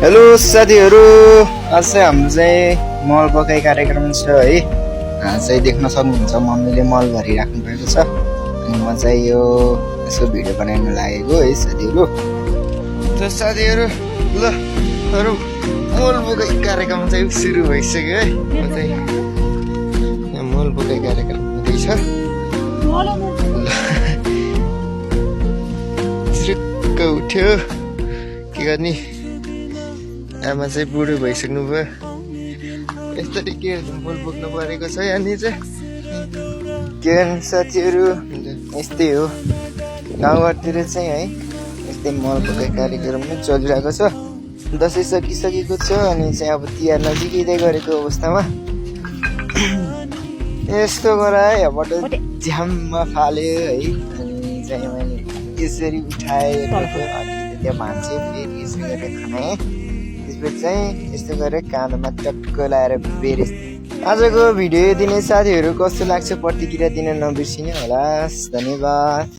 Hello साथीहरू, आज चाहिँ हाम्रो चाहिँ मल पकाइ कार्यक्रम छ है। चाहिँ देख्न सक्नुहुन्छ मम्मीले मल भरिराख्नु भएको छ अनि म चाहिँ यो यसो भिडियो बनाउन लागेको है साथीहरू। त साथीहरू ल मल पकाइ कार्यक्रम चाहिँ सुरु भइसक्यो है। म चाहिँ यहाँ मल पकाइ कार्यक्रम हुँदैछ। झुक्क उठ्यो के गर्ने, आमा चाहिँ बुढो भइसक्नु भयो। यसरी के मल बोक्नु परेको छ यहाँनिर चाहिँ। के गर्नु साथीहरू, यस्तै हो गाउँघरतिर चाहिँ है, यस्तै मल बोक्ने कार्यक्रम पनि चलिरहेको छ। दसैँ सकिसकेको छ अनि चाहिँ अब तिहार नजिकै गरेको अवस्थामा यस्तो गराए यहाँबाट झ्याममा फाल्यो है। अनि चाहिँ मैले यसरी उठाएँ, अलिकति त्यहाँ भान्चे फेरि यसो गरेर खनाएँ। त्यसपछि चाहिँ यस्तो गरेर काँधोमा टक्क लाएर बेरे। आजको भिडियो दिने साथीहरू कस्तो लाग्छ प्रतिक्रिया दिन नबिर्सिनु होला। धन्यवाद।